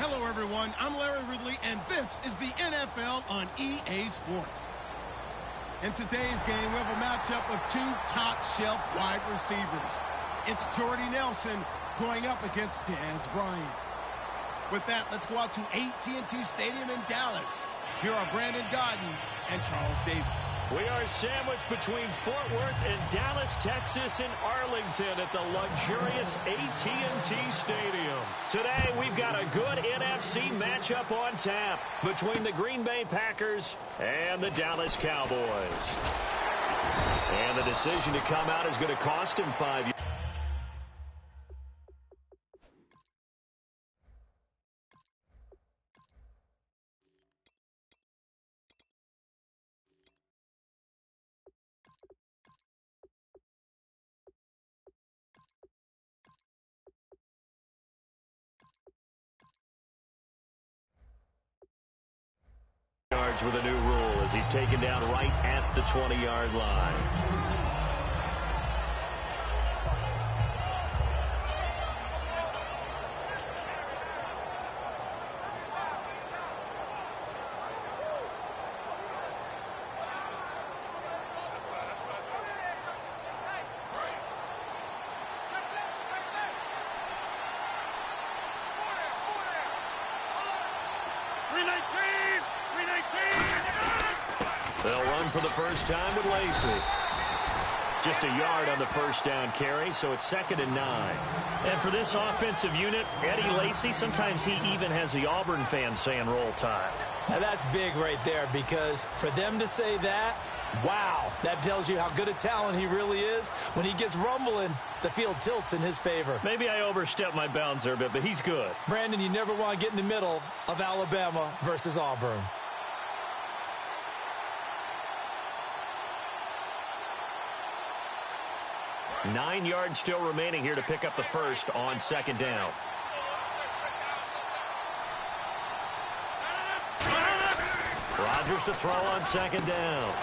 Hello, everyone. I'm Larry Ridley, and this is the NFL on EA Sports. In today's game, we have a matchup of two top-shelf wide receivers. It's Jordy Nelson going up against Dez Bryant. With that, let's go out to AT&T Stadium in Dallas. Here are Brandon Gaudin and Charles Davis. We are sandwiched between Fort Worth and Dallas, Texas, and Arlington at the luxurious AT&T Stadium. Today, we've got a good NFC matchup on tap between the Green Bay Packers and the Dallas Cowboys. And the decision to come out is going to cost him 5 years. With a new rule as he's taken down right at the 20-yard line. They'll run for the first time with Lacey. Just a yard on the first down carry, so it's 2nd and 9. And for this offensive unit, Eddie Lacy, sometimes he even has the Auburn fans saying roll tide. Now that's big right there, because for them to say that, wow, that tells you how good a talent he really is. When he gets rumbling, the field tilts in his favor. Maybe I overstepped my bounds there a bit, but he's good. Brandon, you never want to get in the middle of Alabama versus Auburn. Nine yards still remaining here to pick up the first on 2nd down. Rodgers to throw on 2nd down.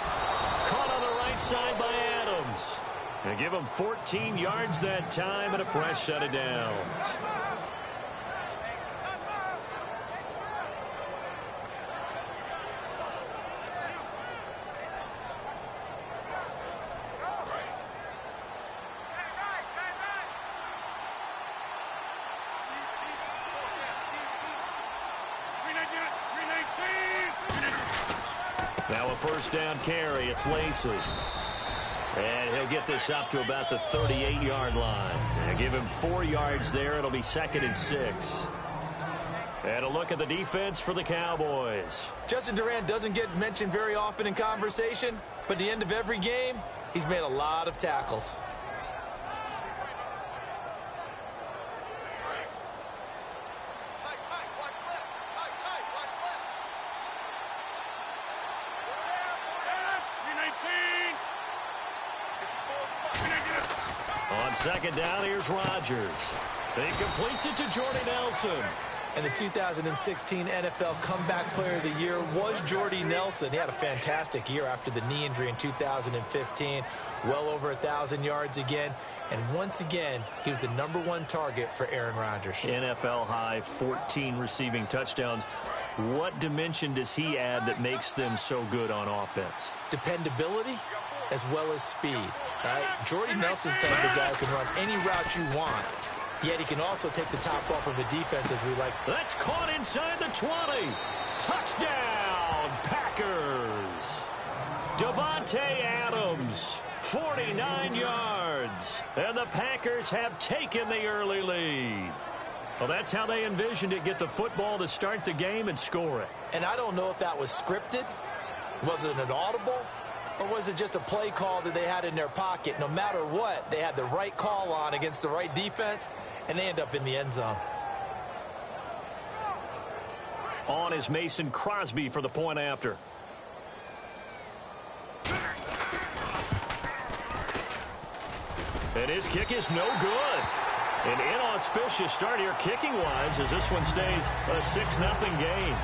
Caught on the right side by Adams. And give him 14 yards that time and a fresh set of downs. Now a first down carry. It's Lacey. And he'll get this up to about the 38-yard line. And give him 4 yards there. It'll be 2nd and 6. And a look at the defense for the Cowboys. Justin Durant doesn't get mentioned very often in conversation, but at the end of every game, he's made a lot of tackles. On 2nd down, here's Rodgers. He completes it to Jordy Nelson. And the 2016 NFL Comeback Player of the Year was Jordy Nelson. He had a fantastic year after the knee injury in 2015. Well over 1,000 yards again. And once again, he was the #1 target for Aaron Rodgers. NFL high 14 receiving touchdowns. What dimension does he add that makes them so good on offense? Dependability as well as speed. Right? Jordy Nelson's the type of guy who can run any route you want. Yet he can also take the top off of a defense as we like. That's caught inside the 20. Touchdown, Packers. Davante Adams, 49 yards. And the Packers have taken the early lead. Well, that's how they envisioned it. Get the football to start the game and score it. And I don't know if that was scripted. Was it an audible? Or was it just a play call that they had in their pocket? No matter what, they had the right call on against the right defense, and they end up in the end zone. On is Mason Crosby for the point after. And his kick is no good. An inauspicious start here kicking-wise as this one stays a 6-0 game.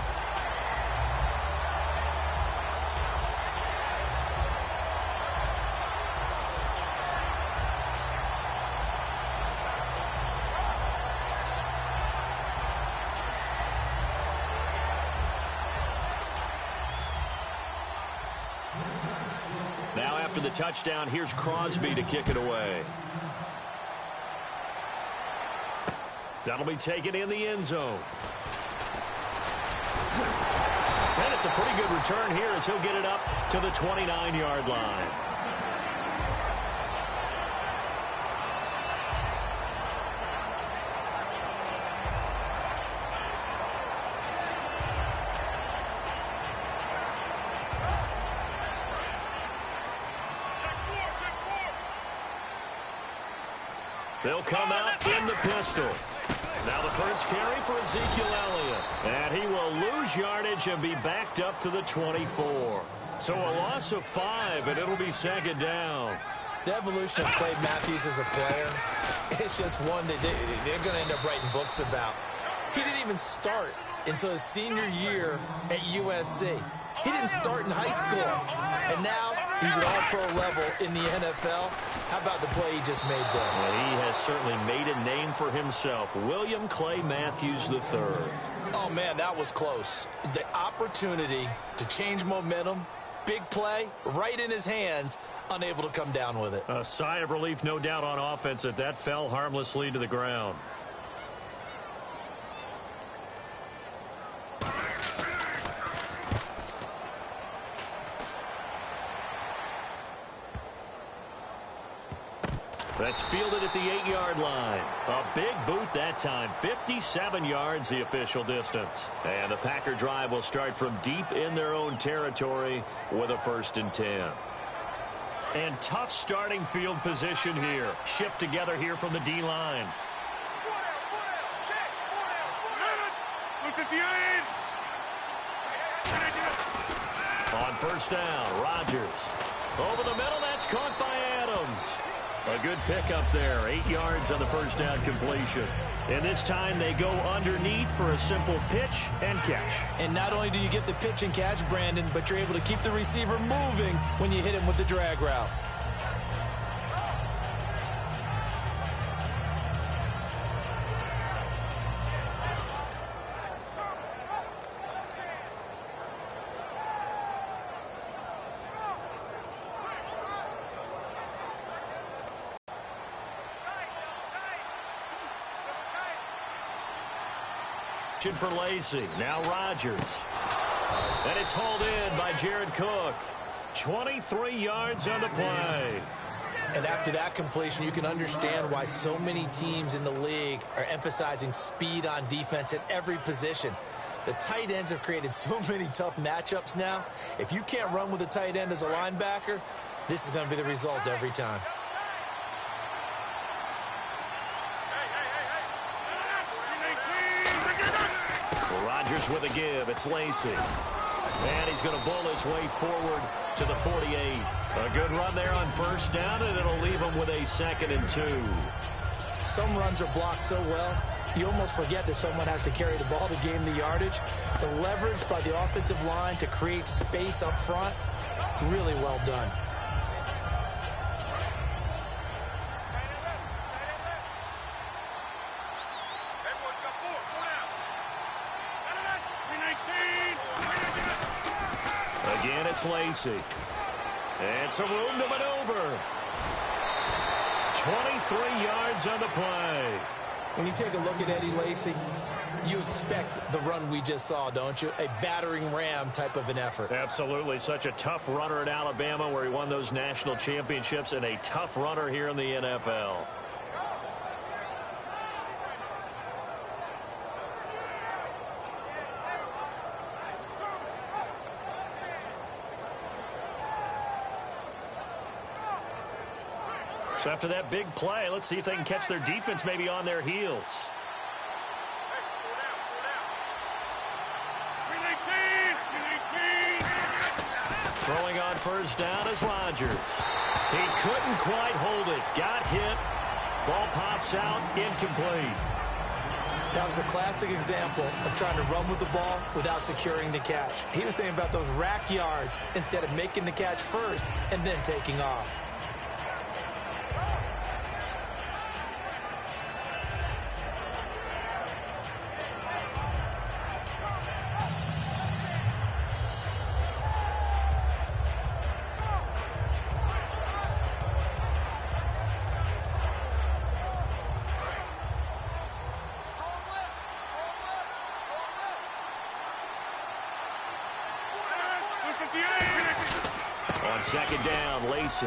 after the touchdown. Here's Crosby to kick it away. That'll be taken in the end zone. And it's a pretty good return here as he'll get it up to the 29-yard line. They'll come out in the pistol. Now the first carry for Ezekiel Elliott. And he will lose yardage and be backed up to the 24. So a loss of 5, and it'll be second down. The evolution of Clay Matthews as a player, it's just one that they're going to end up writing books about. He didn't even start until his senior year at USC. He didn't start in high school. And now he's at all-pro level in the NFL. How about the play he just made there? Well, he has certainly made a name for himself. William Clay Matthews III. Oh, man, that was close. The opportunity to change momentum, big play, right in his hands, unable to come down with it. A sigh of relief, no doubt, on offense that fell harmlessly to the ground. That's fielded at the 8-yard line. A big boot that time. 57 yards, the official distance. And the Packer drive will start from deep in their own territory with a 1st and 10. And tough starting field position here. Shift together here from the D-line. On 1st down, Rodgers. Over the middle, that's caught by Adams. A good pickup there. 8 yards on the 1st down completion. And this time they go underneath for a simple pitch and catch. And not only do you get the pitch and catch, Brandon, but you're able to keep the receiver moving when you hit him with the drag route. For Lacy. Now Rodgers. And it's hauled in by Jared Cook. 23 yards on the play. And after that completion, you can understand why so many teams in the league are emphasizing speed on defense at every position. The tight ends have created so many tough matchups now. If you can't run with a tight end as a linebacker, this is going to be the result every time. Rodgers with a give. It's Lacy. And he's going to bull his way forward to the 48. A good run there on 1st down, and it'll leave him with a 2nd and 2. Some runs are blocked so well, you almost forget that someone has to carry the ball to gain the yardage. The leverage by the offensive line to create space up front, really well done. Again, it's Lacy. And some room to maneuver. 23 yards on the play. When you take a look at Eddie Lacy, you expect the run we just saw, don't you? A battering ram type of an effort. Absolutely. Such a tough runner at Alabama where he won those national championships, and a tough runner here in the NFL. So after that big play, let's see if they can catch their defense maybe on their heels. Throwing on 1st down is Rodgers. He couldn't quite hold it. Got hit. Ball pops out. Incomplete. That was a classic example of trying to run with the ball without securing the catch. He was thinking about those rack yards instead of making the catch first and then taking off. On second down, Lacey.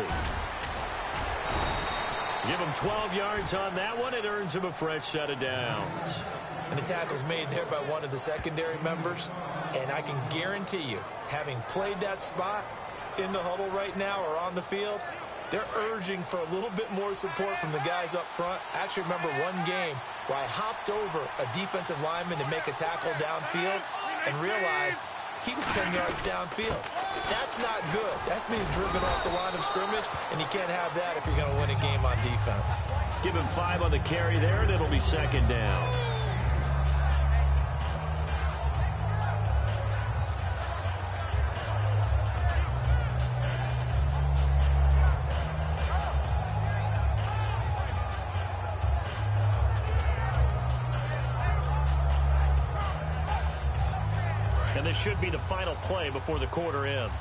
Give him 12 yards on that one. It earns him a fresh set of downs. And the tackle's made there by one of the secondary members. And I can guarantee you, having played that spot in the huddle right now or on the field, they're urging for a little bit more support from the guys up front. I actually remember one game where I hopped over a defensive lineman to make a tackle downfield and realized he was 10 yards downfield. That's not good. That's being driven off the line of scrimmage, and you can't have that if you're going to win a game on defense. Give him 5 on the carry there, and it'll be second down. And this should be the final play before the quarter ends.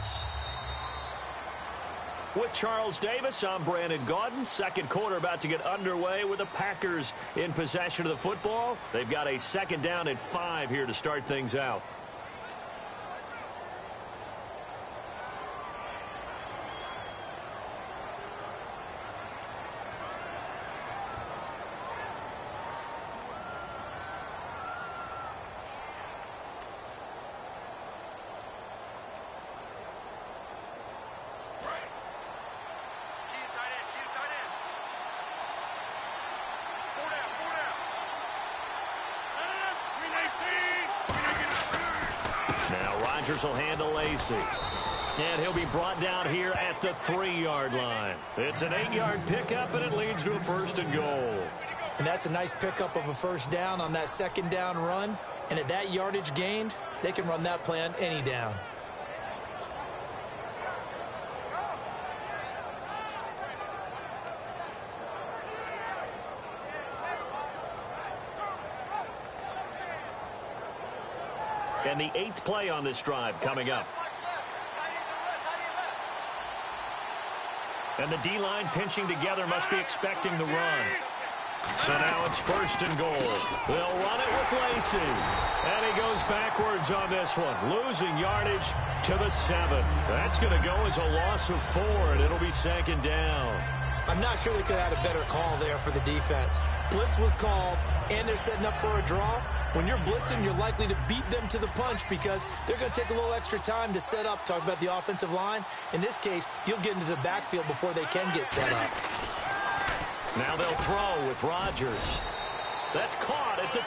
With Charles Davis, I'm Brandon Gaudin. Second quarter about to get underway with the Packers in possession of the football. They've got a second down and 5 here to start things out. Rodgers will handle Lacey. And he'll be brought down here at the 3-yard line. It's an 8-yard pickup, and it leads to a first and goal. And that's a nice pickup of a first down on that second down run. And at that yardage gained, they can run that play on any down. And the 8th play on this drive coming up. And the D-line pinching together must be expecting the run. So now it's first and goal. They'll run it with Lacey. And he goes backwards on this one, losing yardage to the 7. That's going to go as a loss of 4, and it'll be second down. I'm not sure they could have had a better call there for the defense. Blitz was called, and they're setting up for a draw. When you're blitzing, you're likely to beat them to the punch because they're going to take a little extra time to set up. Talk about the offensive line. In this case, you'll get into the backfield before they can get set up. Now they'll throw with Rodgers. That's caught at the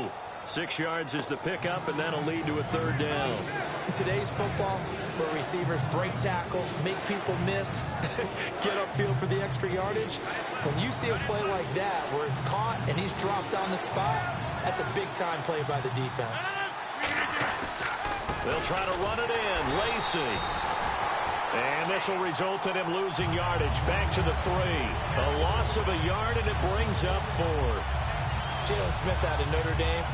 2. 6 yards is the pickup, and that'll lead to a third down. In today's football, where receivers break tackles, make people miss, get upfield for the extra yardage, when you see a play like that where it's caught and he's dropped on the spot, that's a big-time play by the defense. They'll try to run it in. Lacey. And this will result in him losing yardage. Back to the 3. A loss of a yard, and it brings up 4. Jalen Smith out of Notre Dame.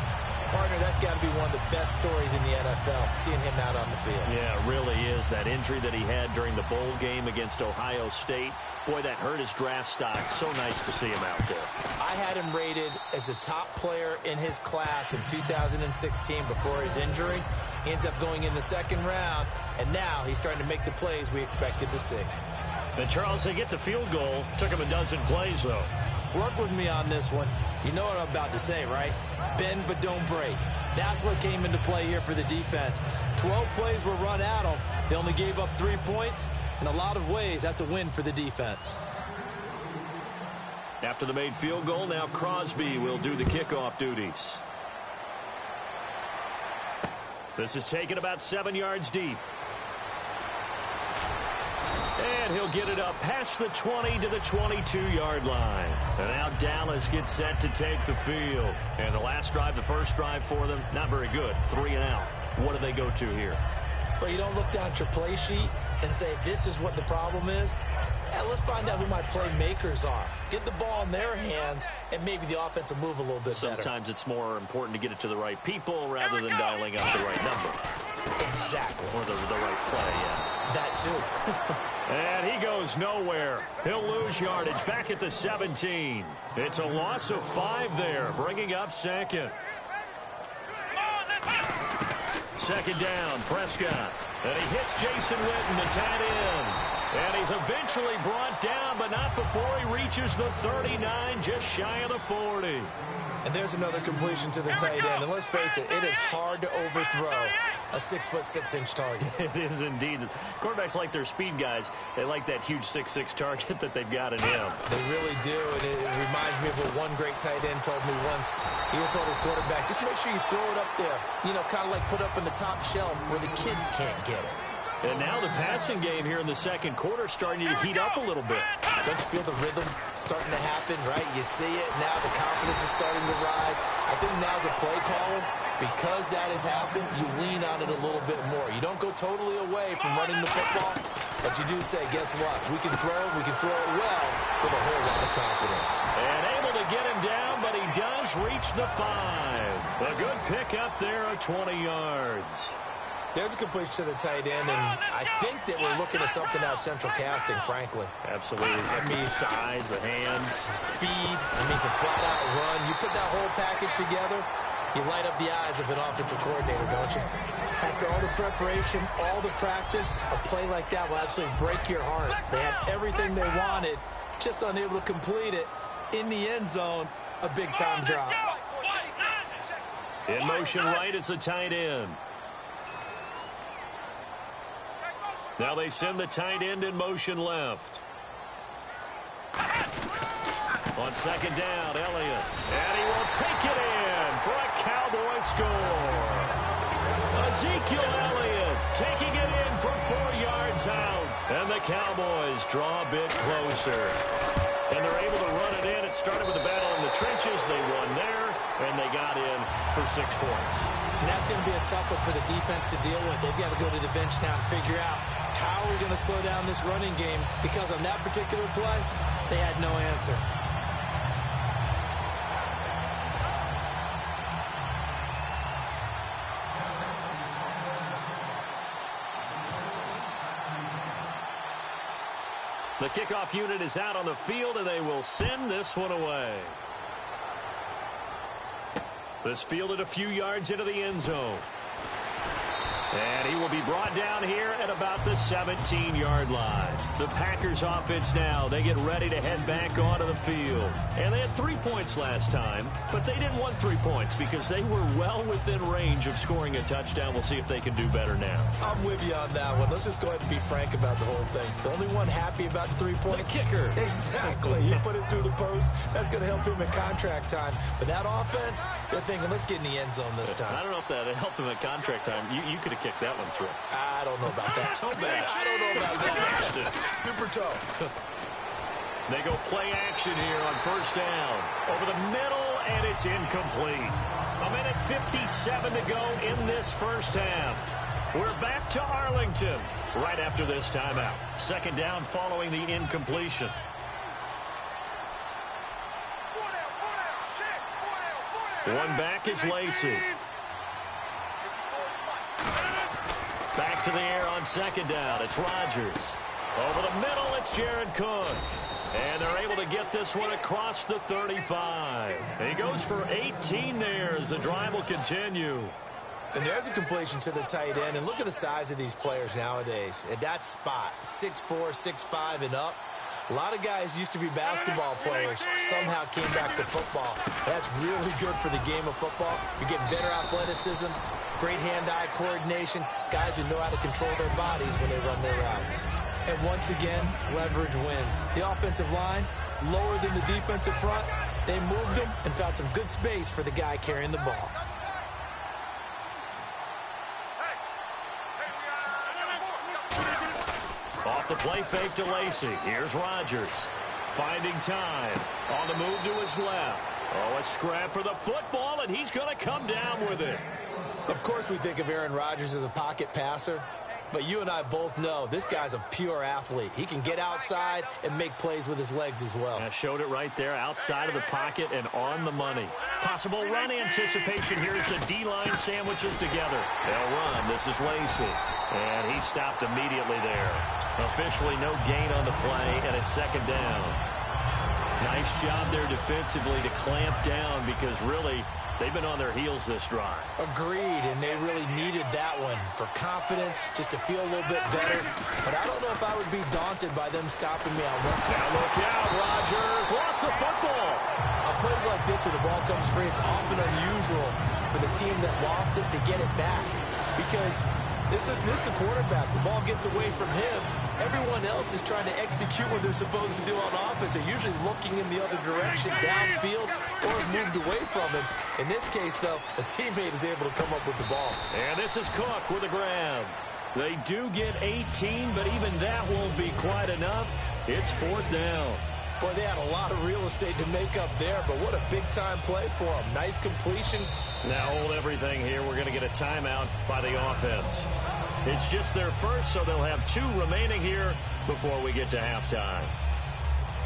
Partner, that's got to be one of the best stories in the NFL, seeing him out on the field. Yeah, it really is. That injury that he had during the bowl game against Ohio State, boy, that hurt his draft stock. So nice to see him out there. I had him rated as the top player in his class in 2016 before his injury. He ends up going in the second round, and now he's starting to make the plays we expected to see. And Charles, they get the field goal. Took him a dozen plays, though. Work with me on this one. You know what I'm about to say, right? Bend but don't break. That's what came into play here for the defense. 12 plays were run at them. They only gave up 3 points. In a lot of ways, that's a win for the defense. After the made field goal, now Crosby will do the kickoff duties. This is taken about 7 yards deep. And he'll get it up past the 20 to the 22-yard line. And now Dallas gets set to take the field. And the last drive, the first drive for them, not very good. 3 and out. What do they go to here? Well, you don't look down at your play sheet and say, this is what the problem is. Let's find out who my playmakers are. Get the ball in their hands, and maybe the offense will move a little bit better. Sometimes it's more important to get it to the right people rather than dialing up the right number. Exactly. Or the right play, yeah. That too. And he goes nowhere. He'll lose yardage back at the 17. It's a loss of 5 there, bringing up second. Second down, Prescott. And he hits Jason Witten, the tight end. And he's eventually brought down, but not before he reaches the 39, just shy of the 40. And there's another completion to the tight end. And let's face it, it is hard to overthrow a 6'6" target. It is indeed. Quarterbacks like their speed guys. They like that huge 6'6" target that they've got in him. They really do. And it reminds me of what one great tight end told me once. He had told his quarterback, just make sure you throw it up there. You know, kind of like put up in the top shelf where the kids can't get it. And now the passing game here in the second quarter starting to heat up a little bit. Don't you feel the rhythm starting to happen, right? You see it. Now the confidence is starting to rise. I think now's a play caller. Because that has happened, you lean on it a little bit more. You don't go totally away from running the football, but you do say, guess what? We can throw it well with a whole lot of confidence. And able to get him down, but he does reach the 5. A good pickup there at 20 yards. There's a completion to the tight end, and I think that we're looking at something out of central casting, frankly. Absolutely. I mean, size, the hands. Speed. I mean, can flat out run. You put that whole package together, you light up the eyes of an offensive coordinator, don't you? After all the preparation, all the practice, a play like that will absolutely break your heart. They had everything they wanted, just unable to complete it. In the end zone, a big-time drop. In motion right is the tight end. Now they send the tight end in motion left. On second down, Elliott. And he will take it in for a Cowboy score. Ezekiel Elliott taking it in from 4 yards out. And the Cowboys draw a bit closer. And they're able to run it in. It started with a battle in the trenches. They won there, and they got in for 6 points. And that's going to be a tough one for the defense to deal with. They've got to go to the bench now and figure out how are we going to slow down this running game, because on that particular play, they had no answer. The kickoff unit is out on the field, and they will send this one away. This fielded a few yards into the end zone. And he will be brought down here at about the 17-yard line. The Packers offense now, they get ready to head back onto the field. And they had 3 points last time, but they didn't want 3 points because they were well within range of scoring a touchdown. We'll see if they can do better now. I'm with you on that one. Let's just go ahead and be frank about the whole thing. The only one happy about the 3-point? The kicker. Exactly. You put it through the post. That's going to help him in contract time. But that offense, they're thinking, let's get in the end zone this time. I don't know if that helped him at contract time. You could have kicked that one through. I don't know about that. Toe bash. I don't know about that. Super toe. They go play action here on first down. Over the middle, and it's incomplete. 1:57 to go in this first half. We're back to Arlington right after this timeout. Second down following the incompletion. One back is Lacey. Back to the air on second down. It's Rodgers. Over the middle, it's Jared Cook. And they're able to get this one across the 35. And he goes for 18 there as the drive will continue. And there's a completion to the tight end. And look at the size of these players nowadays. At that spot, 6'4", 6'5", and up. A lot of guys used to be basketball players, somehow came back to football. That's really good for the game of football. You're getting better athleticism, great hand-eye coordination, guys who know how to control their bodies when they run their routes. And once again, leverage wins. The offensive line, lower than the defensive front, they moved them and found some good space for the guy carrying the ball. Off the play fake to Lacey. Here's Rodgers. Finding time. On the move to his left. Oh, a scrap for the football, and he's going to come down with it. Of course we think of Aaron Rodgers as a pocket passer, but you and I both know this guy's a pure athlete. He can get outside and make plays with his legs as well. I showed it right there, outside of the pocket and on the money. Possible run anticipation here as the D-line sandwiches together. They'll run. This is Lacey. And he stopped immediately there. Officially no gain on the play, and it's second down. Nice job there defensively to clamp down because really They've been on their heels this drive. Agreed, and they really needed that one for confidence, just to feel a little bit better. But I don't know if I would be daunted by them stopping me on one. Now look out, Rodgers lost the football. On plays like this where the ball comes free, it's often unusual for the team that lost it to get it back. Because this is the quarterback. The ball gets away from him. Everyone else is trying to execute what they're supposed to do on offense. They're usually looking in the other direction, downfield, or moved away from him. In this case, though, a teammate is able to come up with the ball. And this is Cook with a grab. They do get 18, but even that won't be quite enough. It's 4th down. Boy, they had a lot of real estate to make up there, but what a big-time play for them. Nice completion. Now hold everything here. We're going to get a timeout by the offense. It's just their first, so they'll have 2 remaining here before we get to halftime.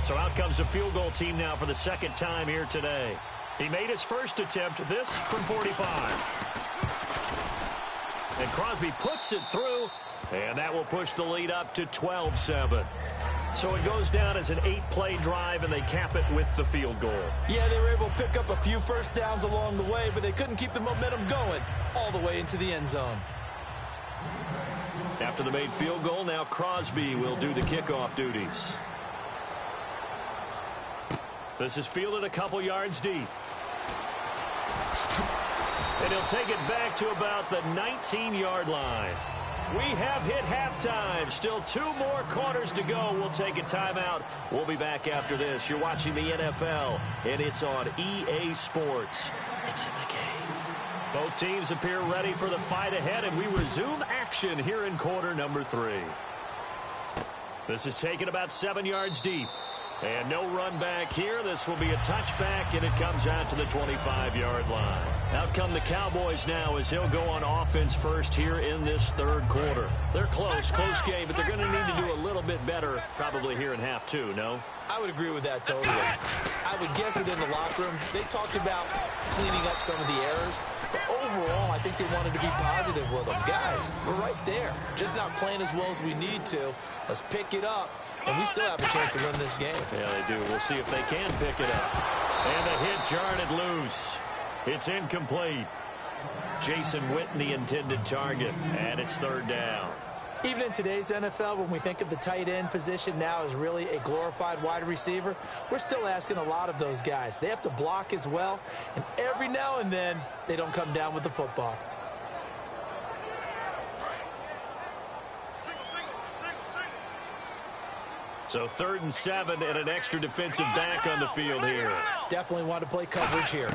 So out comes the field goal team now for the second time here today. He made his first attempt, this from 45. And Crosby puts it through, and that will push the lead up to 12-7. So it goes down as an 8-play drive, and they cap it with the field goal. Yeah, they were able to pick up a few first downs along the way, but they couldn't keep the momentum going all the way into the end zone. After the made field goal, now Crosby will do the kickoff duties. This is fielded a couple yards deep. And he'll take it back to about the 19-yard line. We have hit halftime. Still 2 more quarters to go. We'll take a timeout. We'll be back after this. You're watching the NFL, and it's on EA Sports. It's in the game. Both teams appear ready for the fight ahead, and we resume action here in quarter number 3. This is taken about 7 yards deep. And no run back here. This will be a touchback, and it comes out to the 25-yard line. Out come the Cowboys now as they'll go on offense first here in this 3rd quarter. They're close game, but they're going to need to do a little bit better probably here in half 2, no? I would agree with that totally. I would guess it in the locker room. They talked about cleaning up some of the errors, but overall, I think they wanted to be positive with them. Guys, we're right there. Just not playing as well as we need to. Let's pick it up, and we still have a chance to win this game. Yeah, they do. We'll see if they can pick it up. And the hit jarred it loose. It's incomplete. Jason Witten, the intended target, and it's 3rd down. Even in today's NFL, when we think of the tight end position now as really a glorified wide receiver, we're still asking a lot of those guys. They have to block as well, and every now and then, they don't come down with the football. So 3rd and 7 and an extra defensive back on the field here. Definitely want to play coverage here.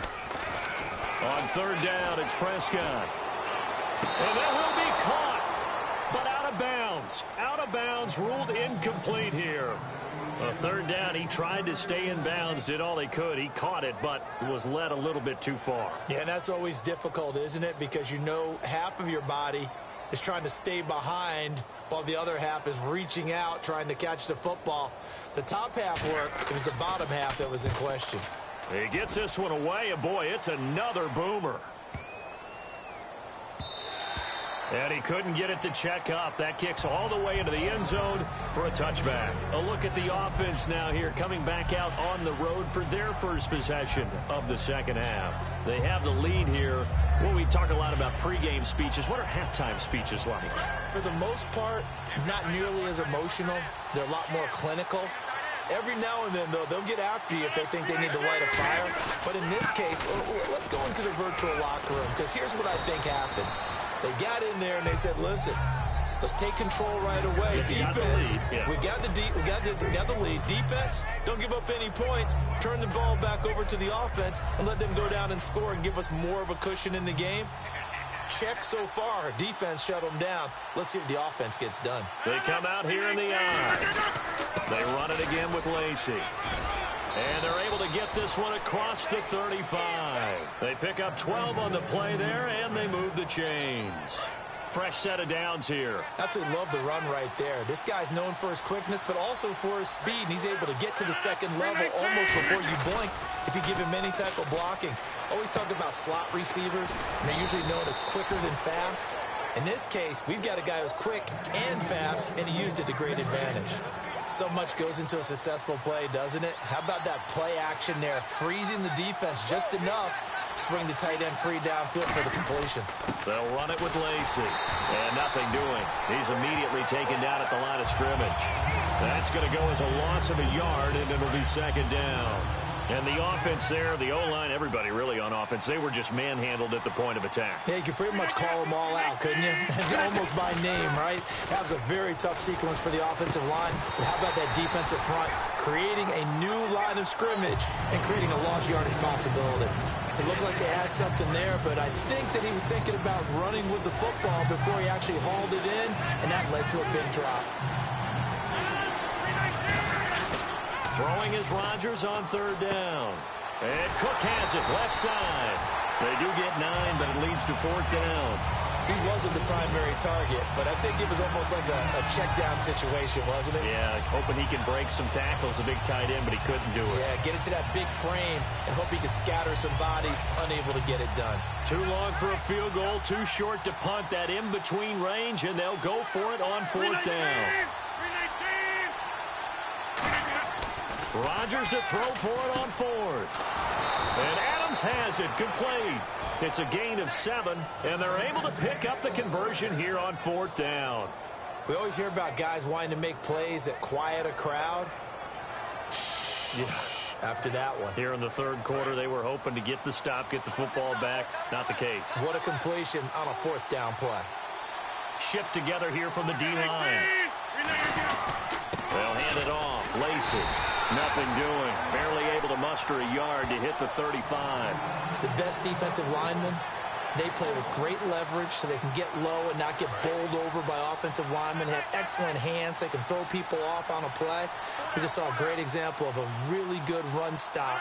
On 3rd down, it's Prescott. And that will be caught, but out of bounds. Out of bounds, ruled incomplete here. A 3rd down, he tried to stay in bounds, did all he could. He caught it, but was led a little bit too far. Yeah, and that's always difficult, isn't it? Because you know half of your body is trying to stay behind while the other half is reaching out, trying to catch the football. The top half worked. It was the bottom half that was in question. He gets this one away, and boy, it's another boomer. And he couldn't get it to check up. That kicks all the way into the end zone for a touchback. A look at the offense now here, coming back out on the road for their first possession of the second half. They have the lead here. Well, we talk a lot about pregame speeches. What are halftime speeches like? For the most part, not nearly as emotional. They're a lot more clinical. Every now and then, though, they'll get after you if they think they need to light a fire. But in this case, let's go into the virtual locker room, because here's what I think happened. They got in there and they said, listen, let's take control right away. Defense, we got the lead. Defense, don't give up any points. Turn the ball back over to the offense and let them go down and score and give us more of a cushion in the game. Check so far. Defense shut them down. Let's see if the offense gets done. They come out here in the eye. They run it again with Lacey. And they're able to get this one across the 35. They pick up 12 on the play there, and they move the chains. Fresh set of downs here. Absolutely love the run right there. This guy's known for his quickness, but also for his speed. And he's able to get to the second level almost before you blink if you give him any type of blocking. Always talk about slot receivers, and they're usually known as quicker than fast. In this case, we've got a guy who's quick and fast, and he used it to great advantage. So much goes into a successful play, doesn't it? How about that play action there, freezing the defense just enough Just bring the tight end free downfield for the completion. They'll run it with Lacey. And nothing doing. He's immediately taken down at the line of scrimmage. That's going to go as a loss of a yard, and it'll be second down. And the offense there, the O-line, everybody really on offense, they were just manhandled at the point of attack. Yeah, you could pretty much call them all out, couldn't you? Almost by name, right? That was a very tough sequence for the offensive line. But how about that defensive front creating a new line of scrimmage and creating a lost yardage possibility? It looked like they had something there, but I think that he was thinking about running with the football before he actually hauled it in, and that led to a big drop. Throwing is Rodgers on third down. And Cook has it, left side. They do get 9, but it leads to fourth down. He wasn't the primary target, but I think it was almost like a check down situation, wasn't it? Yeah, hoping he can break some tackles, a big tight end, but he couldn't do it. Yeah, get into that big frame and hope he could scatter some bodies, unable to get it done. Too long for a field goal, too short to punt. That in-between range, and they'll go for it on fourth down. Rodgers to throw for it on fourth. And Adams has it, complete. It's a gain of 7, and they're able to pick up the conversion here on fourth down. We always hear about guys wanting to make plays that quiet a crowd. Yeah. After that one. Here in the third quarter, they were hoping to get the stop, get the football back. Not the case. What a completion on a fourth down play. Shift together here from the D-line. They'll hand it off. Lacey. Nothing doing. Barely able to muster a yard to hit the 35. The best defensive linemen, they play with great leverage so they can get low and not get bowled over by offensive linemen. They have excellent hands. They can throw people off on a play. We just saw a great example of a really good run stop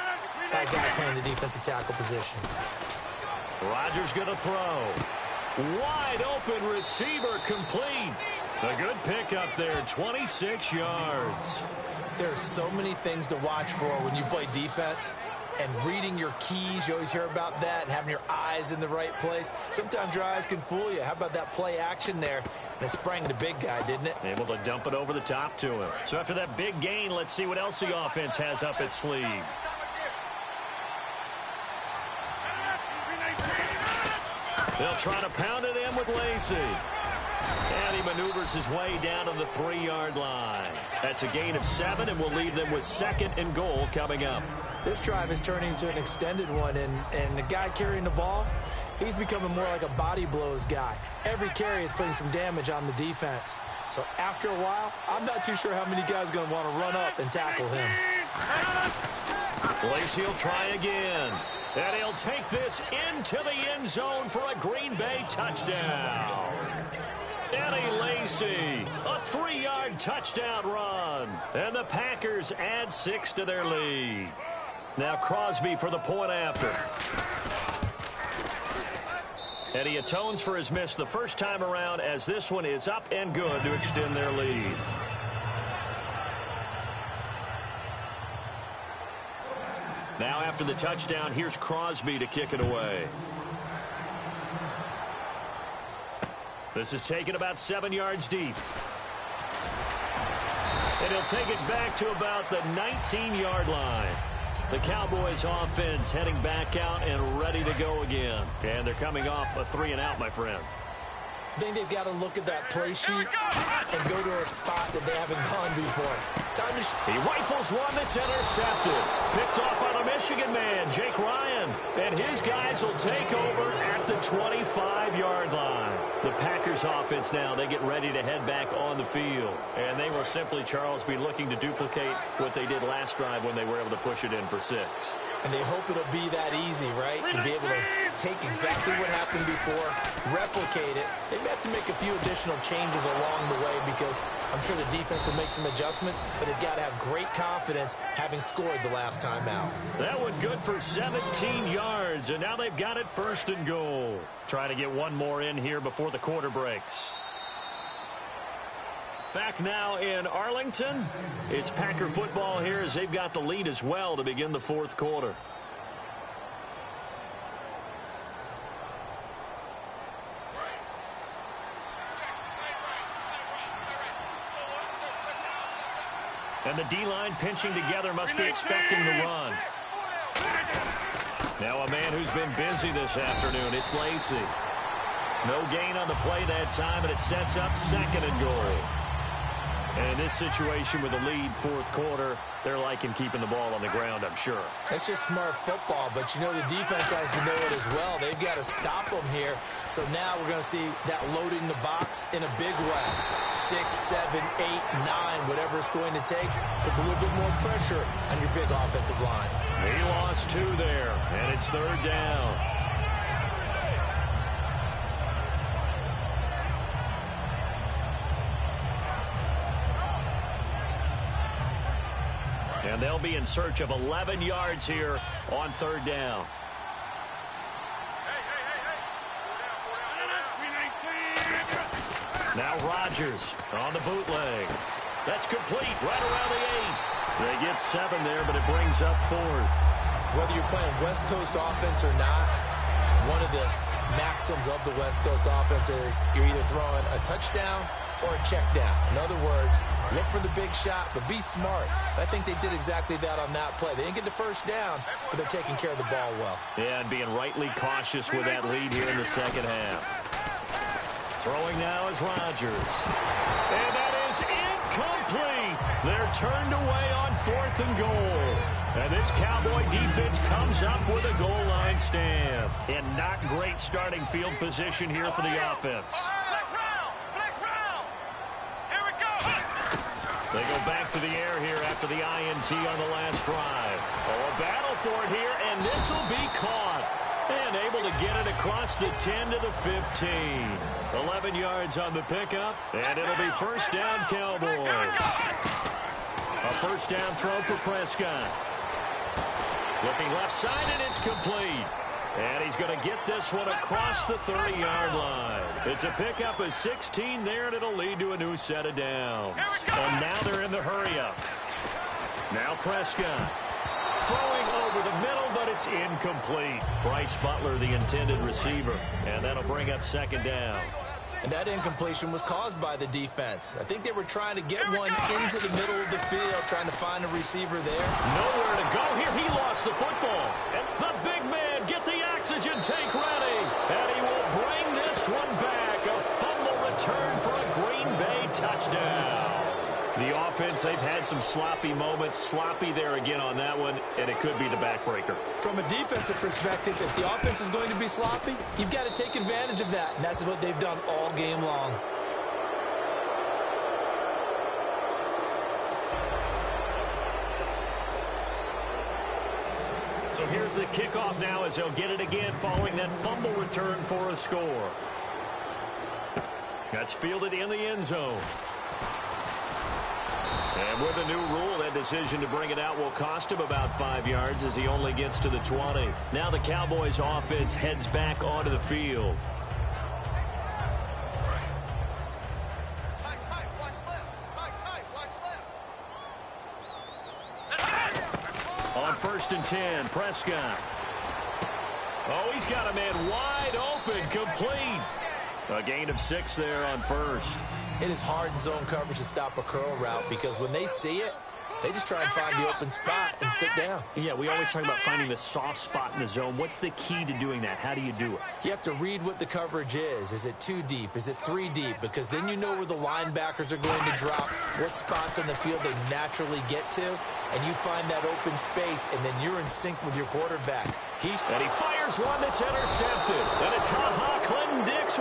by a guy playing the defensive tackle position. Rodgers going to throw. Wide open receiver, complete. A good pickup there, 26 yards. There are so many things to watch for when you play defense, and reading your keys, you always hear about that, and having your eyes in the right place. Sometimes your eyes can fool you. How about that play action there? And it sprang the big guy, didn't it? Able to dump it over the top to him. So after that big gain, let's see what else the offense has up its sleeve. They'll try to pound it in with Lacey. And he maneuvers his way down to the 3-yard line. That's a gain of 7, and will leave them with 2nd and goal coming up. This drive is turning into an extended one, and the guy carrying the ball, he's becoming more like a body blows guy. Every carry is putting some damage on the defense. So after a while, I'm not too sure how many guys are going to want to run up and tackle him. Lacey will try again. And he'll take this into the end zone for a Green Bay touchdown. Eddie Lacey, a 3-yard touchdown run. And the Packers add 6 to their lead. Now Crosby for the point after. And he atones for his miss the first time around, as this one is up and good to extend their lead. Now after the touchdown, here's Crosby to kick it away. This is taken about 7 yards deep. And he'll take it back to about the 19-yard line. The Cowboys offense heading back out and ready to go again. And they're coming off a 3-and-out, my friend. I think they've got to look at that play sheet and go to a spot that they haven't gone before. He rifles one that's intercepted. Picked off by the Michigan man, Jake Ryan. And his guys will take over at the 25-yard line. The Packers offense now, they get ready to head back on the field. And they will simply, Charles, be looking to duplicate what they did last drive when they were able to push it in for 6. And they hope it'll be that easy, right? To be able to take exactly what happened before, replicate it. They may have to make a few additional changes along the way, because I'm sure the defense will make some adjustments, but they've got to have great confidence having scored the last time out. That one good for 17 yards, and now they've got it 1st and goal. Trying to get one more in here before the quarter breaks. Back now in Arlington. It's Packer football here as they've got the lead as well to begin the 4th quarter. And the D-line pinching together, must be expecting the run. Now a man who's been busy this afternoon, it's Lacey. No gain on the play that time, and it sets up 2nd and goal. And in this situation with a lead 4th quarter, they're liking keeping the ball on the ground, I'm sure. That's just smart football, but you know the defense has to know it as well. They've got to stop them here. So now we're going to see that loading the box in a big way. 6, 7, 8, 9, whatever it's going to take. Puts a little bit more pressure on your big offensive line. He lost 2 there, and it's 3rd down. And they'll be in search of 11 yards here on 3rd down. Now Rodgers on the bootleg. That's complete right around the 8. They get 7 there, but it brings up 4th. Whether you're playing West Coast offense or not, one of the maxims of the West Coast offense is you're either throwing a touchdown or a check down. In other words, look for the big shot, but be smart. I think they did exactly that on that play. They didn't get the first down, but they're taking care of the ball well. Yeah, and being rightly cautious with that lead here in the 2nd half. Throwing now is Rodgers. And that is incomplete. They're turned away on 4th and goal. And this Cowboy defense comes up with a goal line stand. And not great starting field position here for the offense. They go back to the air here after the INT on the last drive. Oh, a battle for it here, and this will be caught. And able to get it across the 10 to the 15. 11 yards on the pickup, and it'll be 1st down Cowboys. A 1st down throw for Prescott. Looking left side, and it's complete. And he's going to get this one across the 30-yard line. It's a pickup of 16 there, and it'll lead to a new set of downs. And now they're in the hurry-up. Now Prescott. Throwing over the middle, but it's incomplete. Bryce Butler, the intended receiver. And that'll bring up 2nd down. And that incompletion was caused by the defense. I think they were trying to get one into the middle of the field, trying to find a receiver there. Nowhere to go here. He lost the football. And the big man, get the oxygen tank ready. And he will bring this one back. A fumble return for a Green Bay touchdown. The offense, they've had some sloppy moments. Sloppy there again on that one, and it could be the backbreaker. From a defensive perspective, if the offense is going to be sloppy, you've got to take advantage of that, and that's what they've done all game long. So here's the kickoff now as they'll get it again following that fumble return for a score. That's fielded in the end zone. And with a new rule, that decision to bring it out will cost him about 5 yards as he only gets to the 20. Now the Cowboys offense heads back onto the field. On 1st and 10, Prescott. Oh, he's got a man wide open, complete. A gain of 6 there on 1st. It is hard in zone coverage to stop a curl route because when they see it, they just try and find the open spot and sit down. Yeah, we always talk about finding the soft spot in the zone. What's the key to doing that? How do you do it? You have to read what the coverage is. Is it 2 deep? Is it 3 deep? Because then you know where the linebackers are going to drop, what spots on the field they naturally get to, and you find that open space, and then you're in sync with your quarterback. And he fires one that's intercepted. And it's Clinton Dix.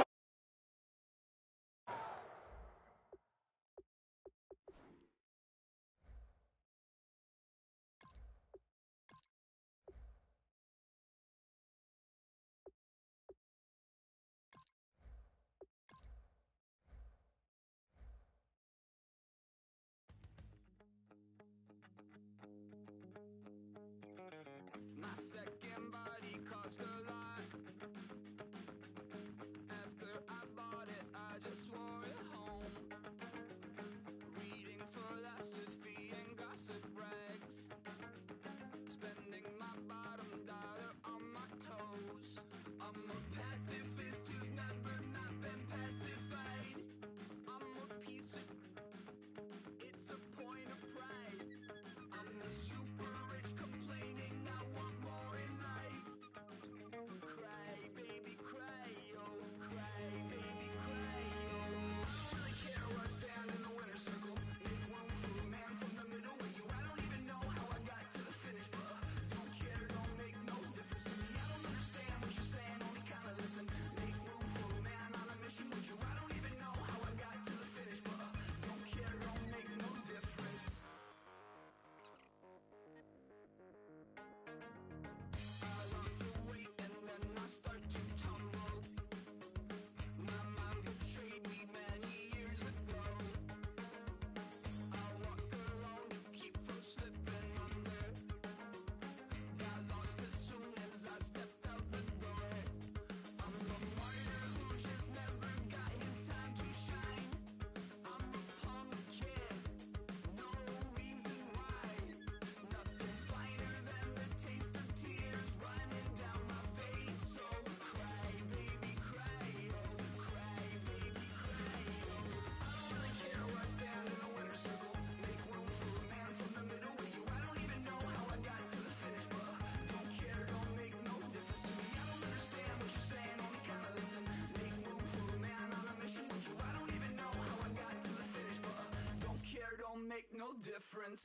make no difference.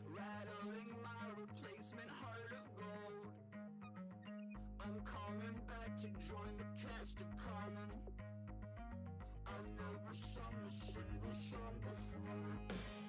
Rattling my replacement heart of gold. I'm coming back to join the cast of Carmen. I've never sung a single song before.